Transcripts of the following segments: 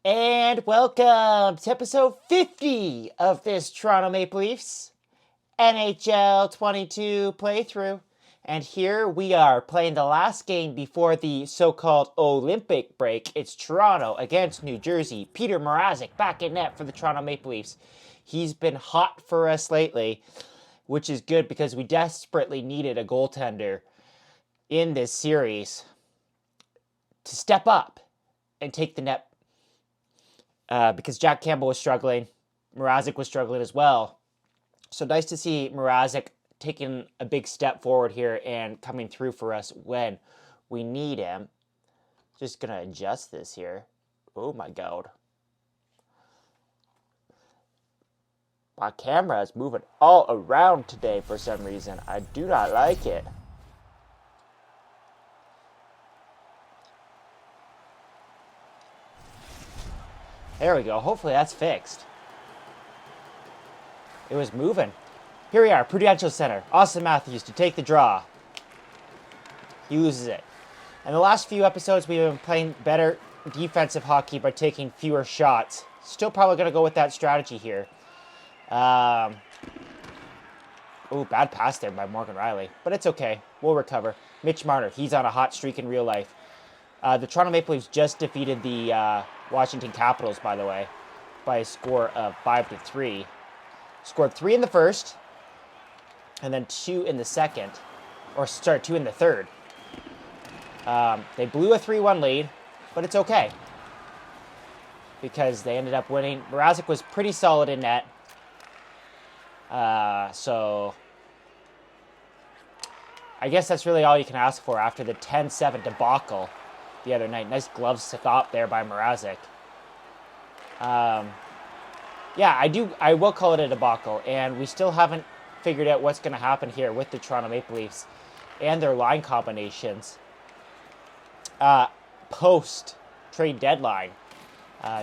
And welcome to episode 50 of this Toronto Maple Leafs NHL 22 playthrough. And here we are playing the last game before the so-called Olympic break. It's Toronto against New Jersey. Peter Mrazek back in net for the Toronto Maple Leafs. He's been hot for us lately, which is good because we desperately needed a goaltender in this series to step up and take the net. Because Jack Campbell was struggling. Mrazek was struggling as well. So nice to see Mrazek taking a big step forward here and coming through for us when we need him. Just going to adjust this here. Oh my God. My camera is moving all around today for some reason. I do not like it. There we go. Hopefully that's fixed. It was moving. Here we are, Prudential Center. Austin Matthews to take the draw. He loses it. In the last few episodes, we've been playing better defensive hockey by taking fewer shots. Still probably going to go with that strategy here. Oh, bad pass there by Morgan Rielly. But it's okay. We'll recover. Mitch Marner, he's on a hot streak in real life. The Toronto Maple Leafs just defeated the Washington Capitals, by the way, by a score of 5-3. Scored 3 in the first, and then 2 in the second. Or, sorry, 2 in the third. They blew a 3-1 lead, but it's okay. Because they ended up winning. Mrazek was pretty solid in net. So I guess that's really all you can ask for after the 10-7 debacle the other night. Nice glove stop there by Mrazek. Yeah, I will call it a debacle, and we still haven't figured out what's going to happen here with the Toronto Maple Leafs and their line combinations post trade deadline.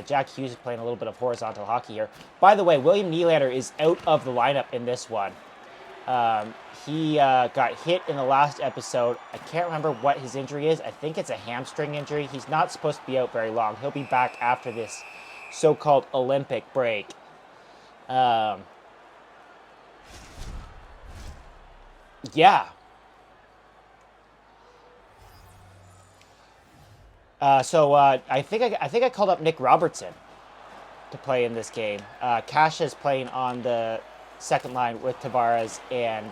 Jack Hughes is playing a little bit of horizontal hockey here. By the way, William Nylander is out of the lineup in this one. He got hit in the last episode. I can't remember what his injury is. I think it's a hamstring injury. He's not supposed to be out very long. He'll be back after this so-called Olympic break. Yeah. I think I called up Nick Robertson to play in this game. Cash is playing on the second line with Tavares and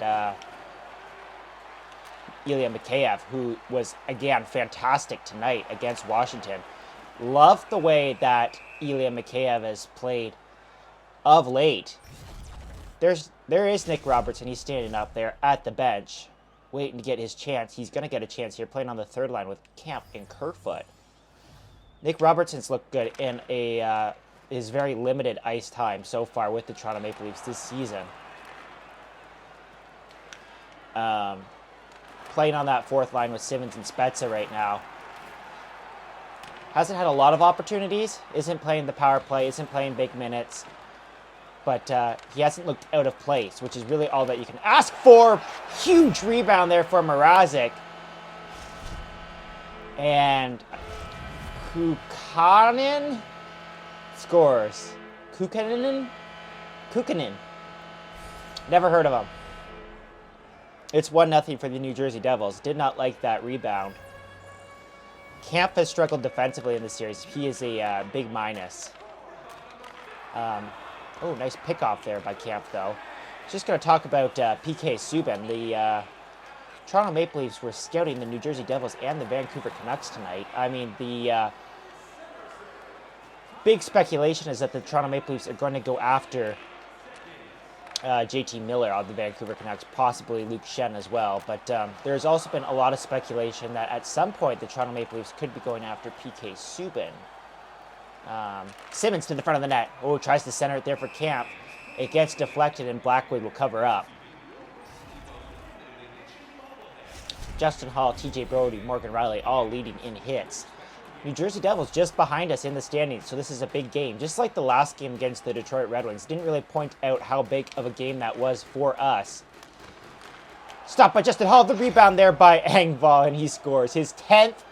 Ilya Mikheyev, who was, again, fantastic tonight against Washington. Love the way that Ilya Mikheyev has played of late. There is Nick Robertson. He's standing up there at the bench, waiting to get his chance. He's going to get a chance here, playing on the third line with Camp and Kerfoot. Nick Robertson's looked good in his very limited ice time so far with the Toronto Maple Leafs this season. Playing on that fourth line with Simmons and Spezza right now. Hasn't had a lot of opportunities. Isn't playing the power play. Isn't playing big minutes. But he hasn't looked out of place, which is really all that you can ask for. Huge rebound there for Mrazek. And Kukkonen scores. Kukkonen? Never heard of him. It's 1-0 for the New Jersey Devils. Did not like that rebound. Camp has struggled defensively in this series. He is a big minus. Oh, nice pickoff there by Camp, though. Just going to talk about PK Subban. The Toronto Maple Leafs were scouting the New Jersey Devils and the Vancouver Canucks tonight. I mean, the big speculation is that the Toronto Maple Leafs are going to go after JT Miller of the Vancouver Canucks, possibly Luke Shen as well. But there's also been a lot of speculation that at some point the Toronto Maple Leafs could be going after PK Subban. Simmons to the front of the net. Oh, tries to center it there for Camp. It gets deflected and Blackwood will cover up. Justin Hall, TJ Brody, Morgan Rielly all leading in hits. New Jersey Devils just behind us in the standings, so this is a big game. Just like the last game against the Detroit Red Wings. Didn't really point out how big of a game that was for us. Stopped by Justin Hall. The rebound there by Engvall, and he scores his 10th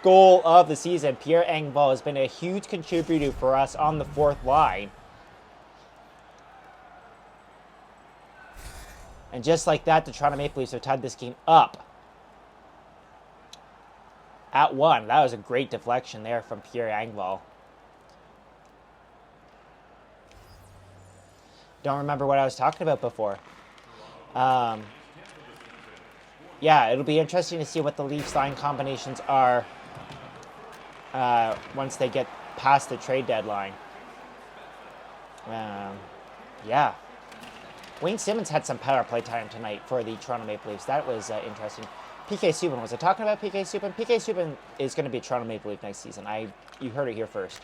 goal of the season. Pierre Engvall has been a huge contributor for us on the fourth line. And just like that, the Toronto Maple Leafs have tied this game up at 1. That was a great deflection there from Pierre Engvall. Don't remember what I was talking about before. Yeah, it'll be interesting to see what the Leafs line combinations are once they get past the trade deadline. Yeah. Wayne Simmons had some power play time tonight for the Toronto Maple Leafs. That was interesting. PK Subban, was I talking about PK Subban? PK Subban is going to be a Toronto Maple Leaf next season. You heard it here first.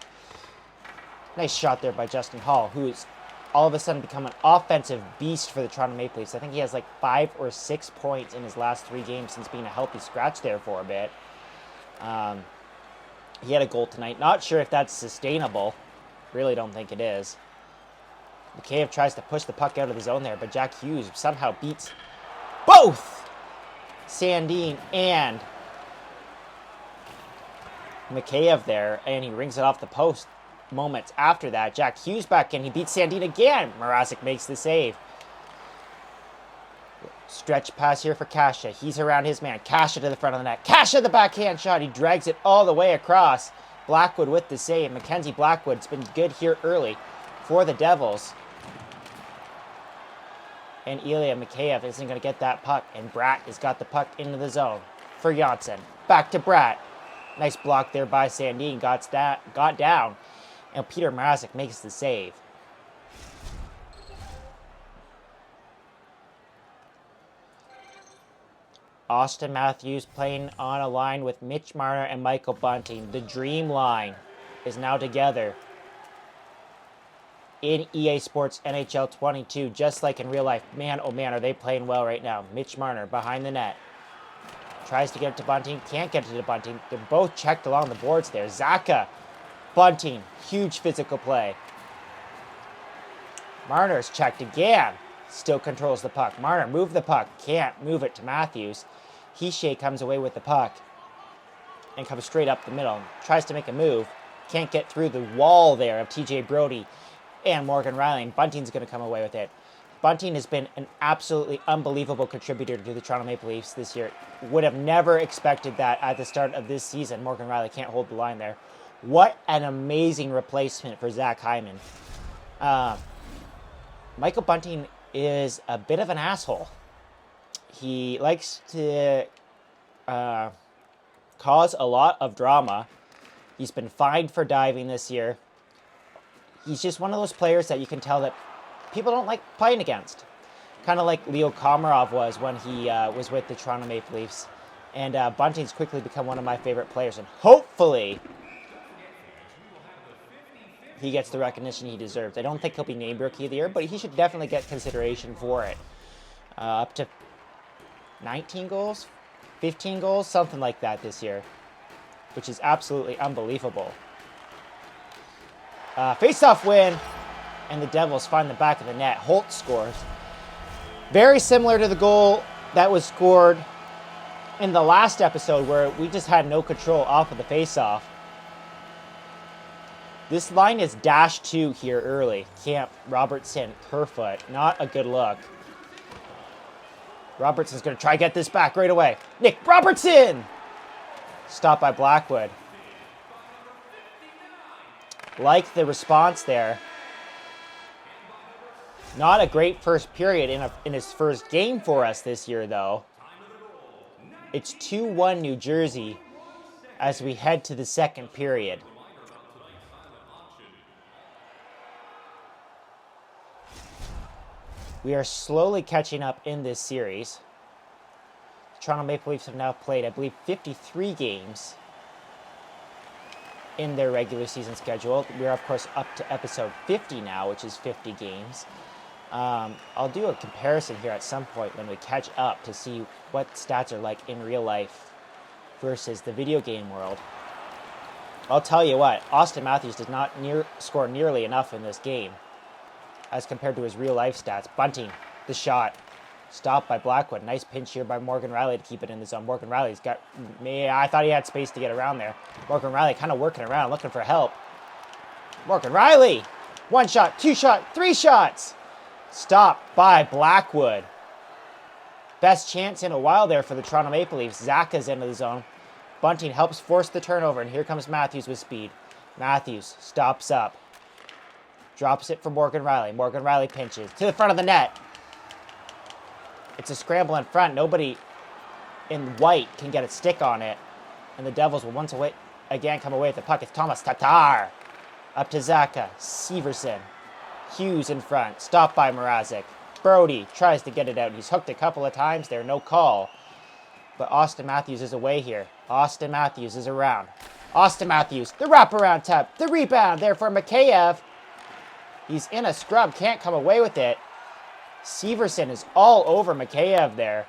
Nice shot there by Justin Hall, who's all of a sudden become an offensive beast for the Toronto Maple Leafs. I think he has like 5 or 6 points in his last 3 games since being a healthy scratch there for a bit. He had a goal tonight. Not sure if that's sustainable. Really don't think it is. Mikheyev tries to push the puck out of the zone there, but Jack Hughes somehow beats both Sandin and Mikheyev there, and he rings it off the post. Moments after that, Jack Hughes back in. He beats Sandin again. Mrazek makes the save. Stretch pass here for Kasha. He's around his man. Kasha to the front of the net. Kasha, the backhand shot. He drags it all the way across. Blackwood with the save. Mackenzie Blackwood's been good here early for the Devils. And Ilya Mikheyev isn't going to get that puck. And Bratt has got the puck into the zone for Janssen. Back to Bratt. Nice block there by Sandin. Got down. And Peter Mrazek makes the save. Austin Matthews playing on a line with Mitch Marner and Michael Bunting. The dream line is now together in EA Sports NHL 22, just like in real life. Man, oh man, are they playing well right now. Mitch Marner behind the net. Tries to get it to Bunting. Can't get it to Bunting. They're both checked along the boards there. Zaka, Bunting, huge physical play. Marner's checked again. Still controls the puck. Marner, move the puck. Can't move it to Matthews. Hischier comes away with the puck and comes straight up the middle. Tries to make a move. Can't get through the wall there of TJ Brody and Morgan Riley. And Bunting's going to come away with it. Bunting has been an absolutely unbelievable contributor to the Toronto Maple Leafs this year. Would have never expected that at the start of this season. Morgan Riley can't hold the line there. What an amazing replacement for Zach Hyman. Michael Bunting is a bit of an asshole. He likes to cause a lot of drama. He's been fined for diving this year. He's just one of those players that you can tell that people don't like playing against. Kind of like Leo Komarov was when he was with the Toronto Maple Leafs. And Bunting's quickly become one of my favorite players. And hopefully he gets the recognition he deserves. I don't think he'll be named Rookie of the Year, but he should definitely get consideration for it. Up to 19 goals, 15 goals, something like that this year, which is absolutely unbelievable. Face-off win, and the Devils find the back of the net. Holt scores. Very similar to the goal that was scored in the last episode where we just had no control off of the face-off. This line is -2 here early. Camp, Robertson, Kerfoot. Not a good look. Robertson's going to try to get this back right away. Nick Robertson! Stopped by Blackwood. Like the response there. Not a great first period in his first game for us this year, though. It's 2-1 New Jersey as we head to the second period. We are slowly catching up in this series. The Toronto Maple Leafs have now played, I believe, 53 games in their regular season schedule. We are, of course, up to episode 50 now, which is 50 games. I'll do a comparison here at some point when we catch up to see what stats are like in real life versus the video game world. I'll tell you what, Austin Matthews did not score nearly enough in this game as compared to his real life stats. Bunting, the shot. Stopped by Blackwood. Nice pinch here by Morgan Riley to keep it in the zone. Morgan Riley's got me. I thought he had space to get around there. Morgan Riley kind of working around, looking for help. Morgan Riley. 1 shot, 2 shot, 3 shots. Stopped by Blackwood. Best chance in a while there for the Toronto Maple Leafs. Zaka's into the zone. Bunting helps force the turnover, and here comes Matthews with speed. Matthews stops up. Drops it for Morgan Riley. Morgan Riley pinches to the front of the net. It's a scramble in front. Nobody in white can get a stick on it. And the Devils will once again come away with the puck. It's Thomas Tatar. Up to Zaka. Severson. Hughes in front. Stopped by Mrazek. Brody tries to get it out. He's hooked a couple of times there. No call. But Austin Matthews is away here. Austin Matthews is around. Austin Matthews. The wraparound tap. The rebound there for Mikheyev. He's in a scrub. Can't come away with it. Severson is all over Mikheyev there.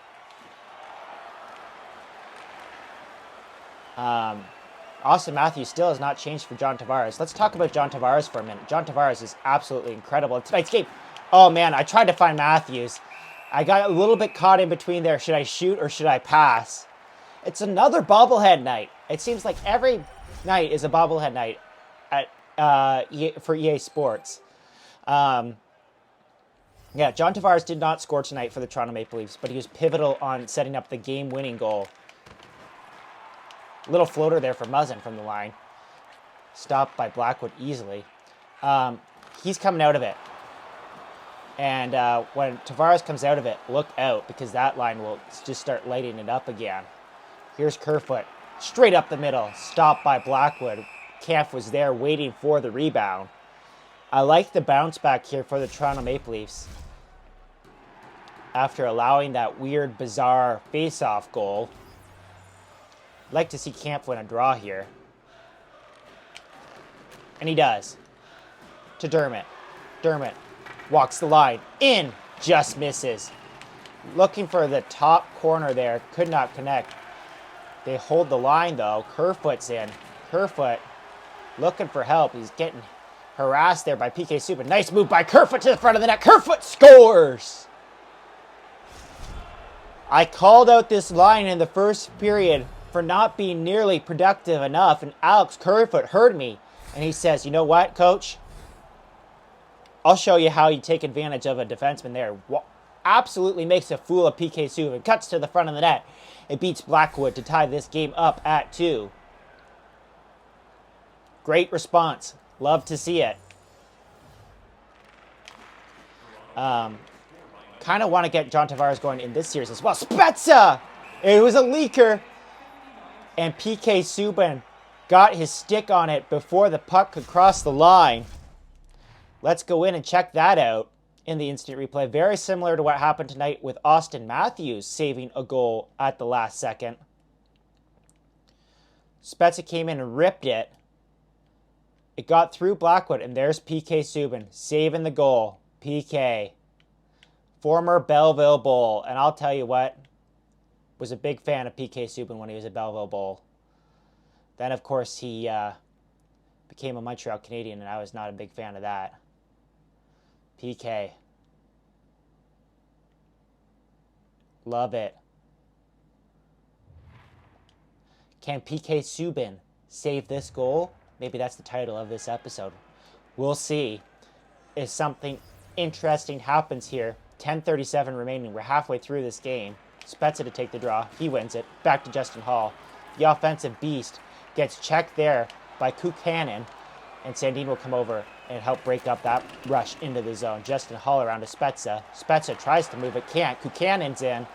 Austin Matthews still has not changed for John Tavares. Let's talk about John Tavares for a minute. John Tavares is absolutely incredible in tonight's game. Oh, man, I tried to find Matthews. I got a little bit caught in between there. Should I shoot or should I pass? It's another bobblehead night. It seems like every night is a bobblehead night for EA Sports. Yeah, John Tavares did not score tonight for the Toronto Maple Leafs, but he was pivotal on setting up the game-winning goal. Little floater there for Muzzin from the line. Stopped by Blackwood easily. He's coming out of it. And when Tavares comes out of it, look out, because that line will just start lighting it up again. Here's Kerfoot. Straight up the middle. Stopped by Blackwood. Kampf was there waiting for the rebound. I like the bounce back here for the Toronto Maple Leafs after allowing that weird, bizarre face-off goal. I'd like to see Kampf win a draw here. And he does. To Dermott. Dermott walks the line. In. Just misses. Looking for the top corner there. Could not connect. They hold the line, though. Kerfoot's in. Kerfoot looking for help. He's getting harassed there by PK Subban. Nice move by Kerfoot to the front of the net. Kerfoot scores! I called out this line in the first period for not being nearly productive enough, and Alex Kerfoot heard me, and he says, you know what, coach? I'll show you how you take advantage of a defenseman there. Absolutely makes a fool of PK Subban. Cuts to the front of the net. It beats Blackwood to tie this game up at 2. Great response. Love to see it. Kind of want to get John Tavares going in this series as well. Spezza! It was a leaker. And PK Subban got his stick on it before the puck could cross the line. Let's go in and check that out in the instant replay. Very similar to what happened tonight with Austin Matthews saving a goal at the last second. Spezza came in and ripped it. It got through Blackwood, and there's PK Subban saving the goal. PK. Former Belleville Bull. And I'll tell you what, was a big fan of PK Subban when he was a Belleville Bull. Then, of course, he became a Montreal Canadian, and I was not a big fan of that. PK. Love it. Can PK Subban save this goal? Maybe that's the title of this episode. We'll see if something interesting happens here. 10:37 remaining. We're halfway through this game. Spezza to take the draw. He wins it. Back to Justin Hall. The offensive beast gets checked there by Kukanen. And Sandin will come over and help break up that rush into the zone. Justin Hall around to Spezza. Spezza tries to move it. Can't. Kukanen's in.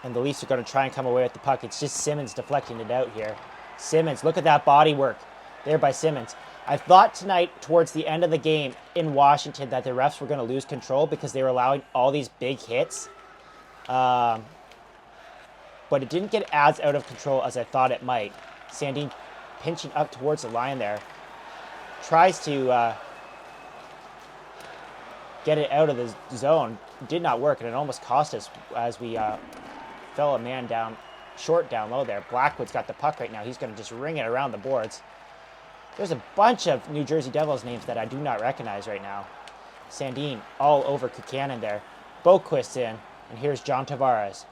And the Leafs are going to try and come away with the puck. It's just Simmons deflecting it out here. Simmons, look at that body work there by Simmons. I thought tonight, towards the end of the game in Washington, that the refs were going to lose control because they were allowing all these big hits. But it didn't get as out of control as I thought it might. Sandin pinching up towards the line there. Tries to get it out of the zone. Did not work, and it almost cost us as we fell a man down, short down low there. Blackwood's got the puck right now. He's going to just ring it around the boards. There's a bunch of New Jersey Devils names that I do not recognize right now. Sandin all over Kukanen there. Boquist in. And here's John Tavares.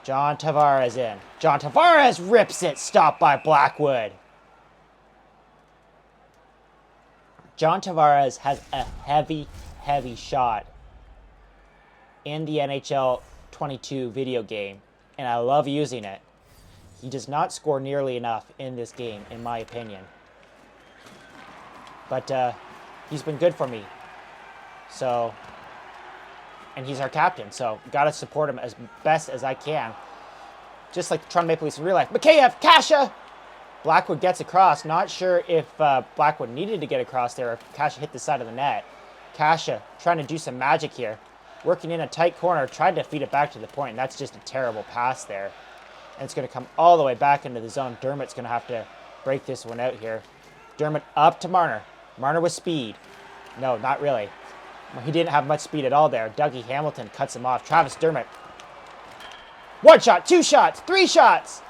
John Tavares in. John Tavares rips it. Stopped by Blackwood. John Tavares has a heavy, heavy shot in the NHL 22 video game, and I love using it. He does not score nearly enough in this game, in my opinion. But he's been good for me. So, and he's our captain, so gotta support him as best as I can. Just like the Toronto Maple Leafs in real life. Mikheyev, Kasha! Blackwood gets across. Not sure if Blackwood needed to get across there, or if Kasha hit the side of the net. Kasha trying to do some magic here. Working in a tight corner, tried to feed it back to the point, and that's just a terrible pass there. And it's going to come all the way back into the zone. Dermott's going to have to break this one out here. Dermott up to Marner. Marner with speed. No, not really. He didn't have much speed at all there. Dougie Hamilton cuts him off. Travis Dermott. 1 shot, 2 shots, 3 shots.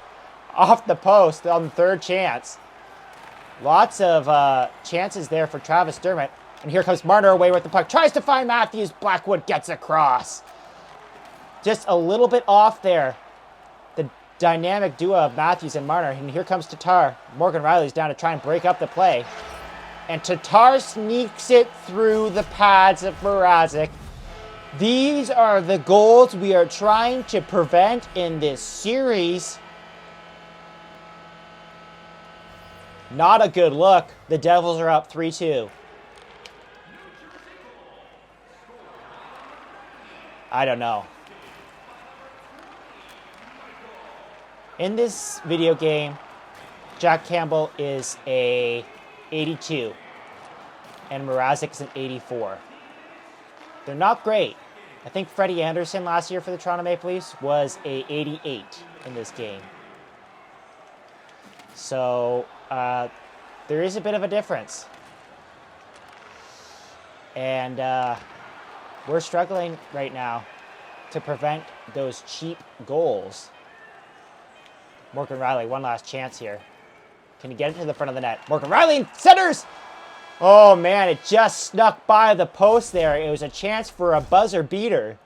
Off the post on the third chance. Lots of chances there for Travis Dermott. And here comes Marner away with the puck. Tries to find Matthews. Blackwood gets across. Just a little bit off there. The dynamic duo of Matthews and Marner. And here comes Tatar. Morgan Riley's down to try and break up the play. And Tatar sneaks it through the pads of Mrazek. These are the goals we are trying to prevent in this series. Not a good look. The Devils are up 3-2. I don't know. In this video game, Jack Campbell is a 82 and Mrazek is an 84. They're not great. I think Freddie Anderson last year for the Toronto Maple Leafs was a 88 in this game. So there is a bit of a difference. And we're struggling right now to prevent those cheap goals. Morgan Riley, one last chance here. Can he get it to the front of the net? Morgan Riley centers! Oh man, it just snuck by the post there. It was a chance for a buzzer beater.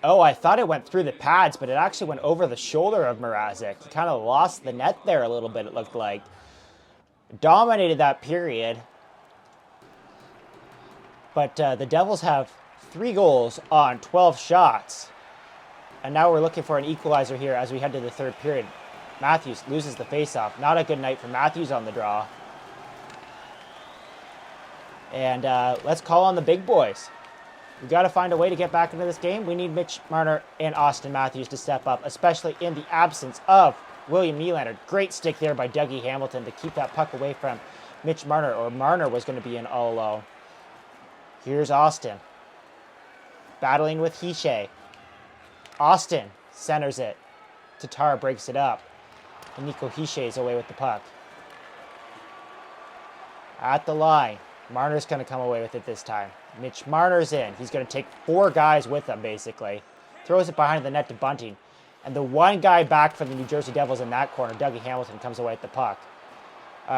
Oh, I thought it went through the pads, but it actually went over the shoulder of Mrazek. He kind of lost the net there a little bit, it looked like. Dominated that period. But the Devils have 3 goals on 12 shots. And now we're looking for an equalizer here as we head to the third period. Matthews loses the faceoff. Not a good night for Matthews on the draw. And let's call on the big boys. We've got to find a way to get back into this game. We need Mitch Marner and Austin Matthews to step up, especially in the absence of William Nylander. Great stick there by Dougie Hamilton to keep that puck away from Mitch Marner, or Marner was going to be in all alone. Here's Austin. Battling with Hishe. Austin centers it. Tatar breaks it up. And Nico Hishe is away with the puck. At the line. Marner's going to come away with it this time. Mitch Marner's in. He's going to take 4 guys with him, basically. Throws it behind the net to Bunting. And the one guy back for the New Jersey Devils in that corner, Dougie Hamilton, comes away with the puck.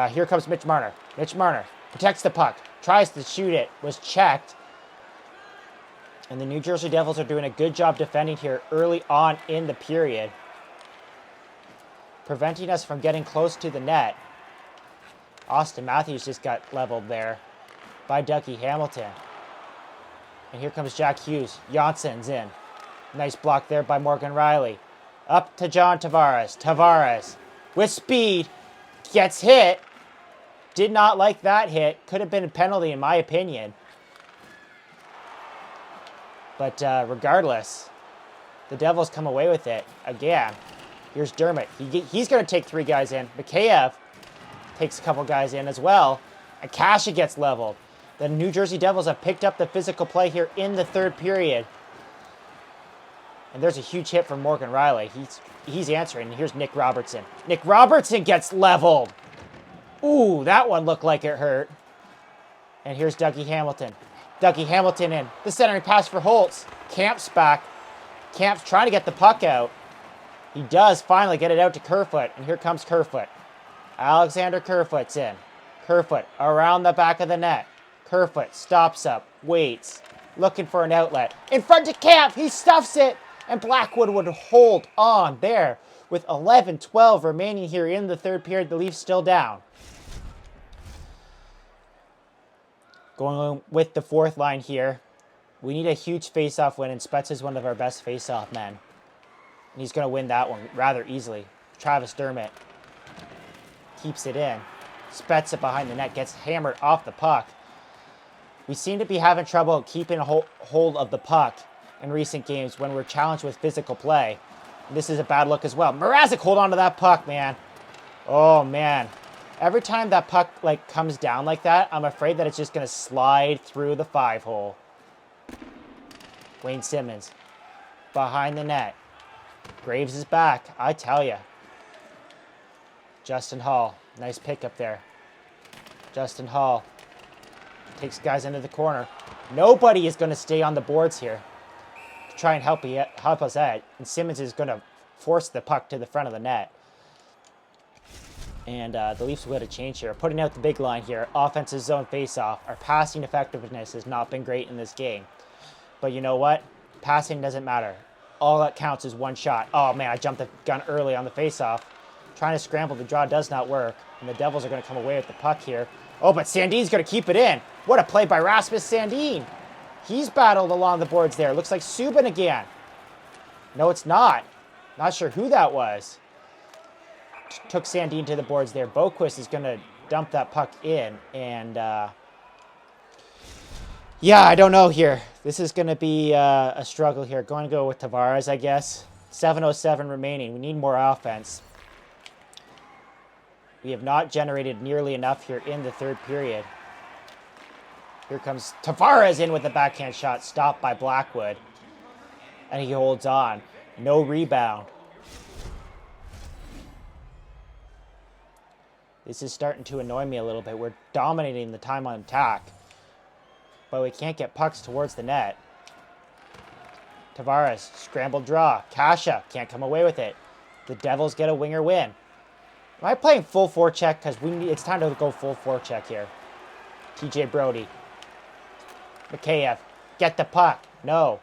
Here comes Mitch Marner. Mitch Marner protects the puck. Tries to shoot it. Was checked. And the New Jersey Devils are doing a good job defending here early on in the period. Preventing us from getting close to the net. Austin Matthews just got leveled there by Dougie Hamilton. And here comes Jack Hughes. Jansson's in. Nice block there by Morgan Riley. Up to John Tavares. Tavares with speed. Gets hit. Did not like that hit. Could have been a penalty in my opinion. But regardless, the Devils come away with it again. Here's Dermott. He's going to take 3 guys in. Mikheyev takes a couple guys in as well. And Kasha gets leveled. The New Jersey Devils have picked up the physical play here in the third period. And there's a huge hit from Morgan Riley. He's answering. And here's Nick Robertson. Nick Robertson gets leveled. Ooh, that one looked like it hurt. And here's Dougie Hamilton. Dougie Hamilton in. The centering pass for Holtz. Camp's back. Camp's trying to get the puck out. He does finally get it out to Kerfoot. And here comes Kerfoot. Alexander Kerfoot's in. Kerfoot around the back of the net. Kerfoot stops up, waits, looking for an outlet. In front of Camp, he stuffs it, and Blackwood would hold on there with 11-12 remaining here in the third period. The Leafs still down. Going with the fourth line here. We need a huge face-off win, and Spets is one of our best face-off men. And he's going to win that one rather easily. Travis Dermott keeps it in. Spets it behind the net, gets hammered off the puck. We seem to be having trouble keeping a hold of the puck in recent games when we're challenged with physical play. And this is a bad look as well. Mrazek, hold on to that puck, man. Oh, man. Every time that puck comes down like that, I'm afraid that it's just going to slide through the 5-hole. Wayne Simmonds behind the net. Graves is back, I tell ya. Justin Hall, nice pickup there. Justin Hall takes guys into the corner. Nobody is going to stay on the boards here to try and help us out. And Simmonds is going to force the puck to the front of the net. And the Leafs will get a change here. Putting out the big line here. Offensive zone face-off. Our passing effectiveness has not been great in this game. But you know what? Passing doesn't matter. All that counts is one shot. Oh, man, I jumped the gun early on the face-off. Trying to scramble the draw does not work. And the Devils are going to come away with the puck here. Oh, but Sandin's going to keep it in. What a play by Rasmus Sandin. He's battled along the boards there. Looks like Subban again. No, it's not. Not sure who that was. Took Sandin to the boards there. Boquist is going to dump that puck in. And, yeah, I don't know here. This is going to be a struggle here. Going to go with Tavares, I guess. 7:07 remaining. We need more offense. We have not generated nearly enough here in the third period. Here comes Tavares in with a backhand shot. Stopped by Blackwood. And he holds on. No rebound. This is starting to annoy me a little bit. We're dominating the time on attack. But we can't get pucks towards the net. Tavares, scrambled draw. Kasha can't come away with it. The Devils get a winger win. Am I playing full forecheck? Because it's time to go full forecheck here. TJ Brody. Mikheyev, get the puck. No.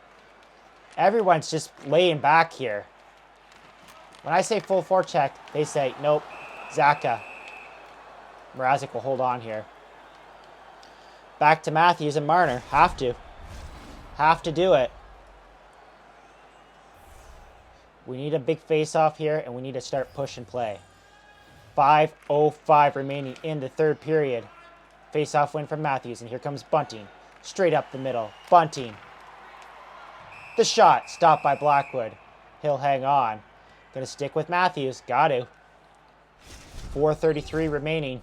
Everyone's just laying back here. When I say full forecheck, they say, nope, Zaka. Mrazek will hold on here. Back to Matthews and Marner. Have to. Have to do it. We need a big face-off here, and we need to start push and play. 5:05 remaining in the third period. Face-off win from Matthews, and here comes Bunting. Straight up the middle. Bunting. The shot. Stopped by Blackwood. He'll hang on. Gonna stick with Matthews. Got to. 4:33 remaining.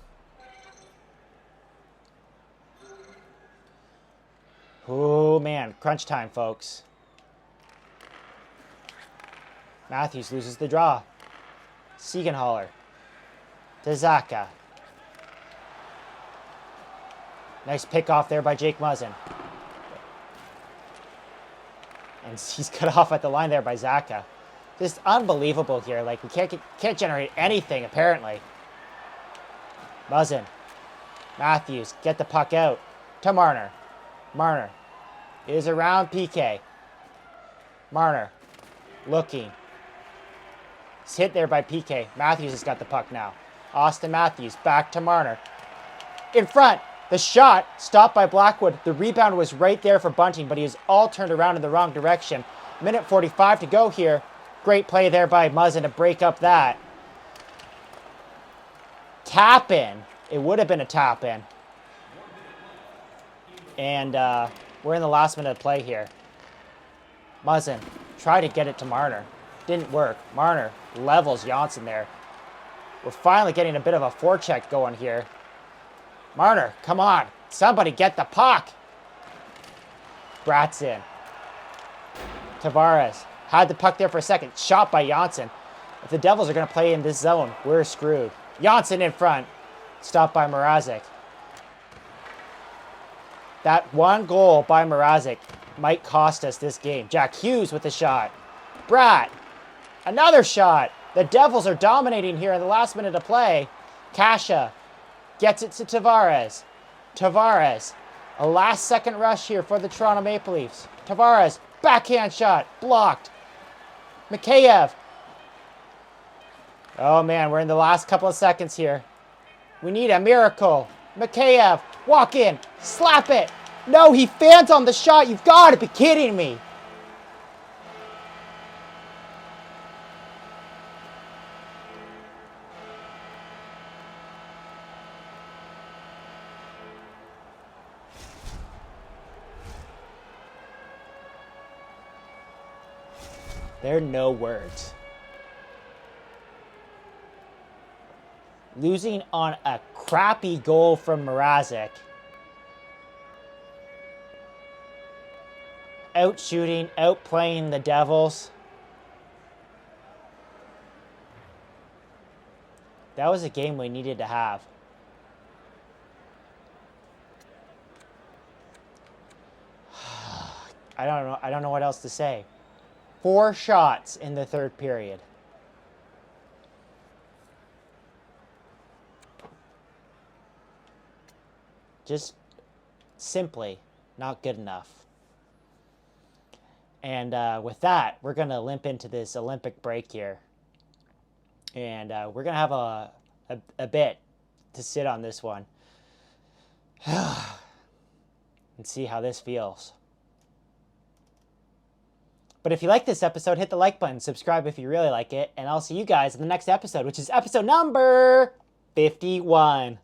Oh, man. Crunch time, folks. Matthews loses the draw. Siegenthaler. To Zaka. Nice pick off there by Jake Muzzin. And he's cut off at the line there by Zaka. Just unbelievable here. Like, we can't generate anything, apparently. Muzzin. Matthews. Get the puck out. To Marner. Marner is around PK. Marner looking. He's hit there by PK. Matthews has got the puck now. Austin Matthews back to Marner. In front. The shot stopped by Blackwood. The rebound was right there for Bunting, but he was all turned around in the wrong direction. Minute 45 to go here. Great play there by Muzzin to break up that. Tap in. It would have been a tap in. And we're in the last minute of play here. Muzzin tried to get it to Marner. Didn't work. Marner levels Janssen there. We're finally getting a bit of a forecheck going here. Marner, come on. Somebody get the puck. Bratz in. Tavares had the puck there for a second. Shot by Janssen. If the Devils are going to play in this zone, we're screwed. Janssen in front. Stopped by Mrazek. That one goal by Mrazek might cost us this game. Jack Hughes with the shot. Bratt. Another shot. The Devils are dominating here in the last minute of play. Kasha. Gets it to Tavares. Tavares. A last-second rush here for the Toronto Maple Leafs. Tavares. Backhand shot. Blocked. Mikheyev. Oh, man. We're in the last couple of seconds here. We need a miracle. Mikheyev. Walk in. Slap it. No, he fans on the shot. You've got to be kidding me. There are no words. Losing on a crappy goal from Mrazek. Out shooting, outplaying the Devils. That was a game we needed to have. I don't know what else to say. 4 shots in the third period. Just simply not good enough. And with that, we're going to limp into this Olympic break here. And we're going to have a bit to sit on this one. And see how this feels. But if you like this episode, hit the like button, subscribe if you really like it, and I'll see you guys in the next episode, which is episode number 51.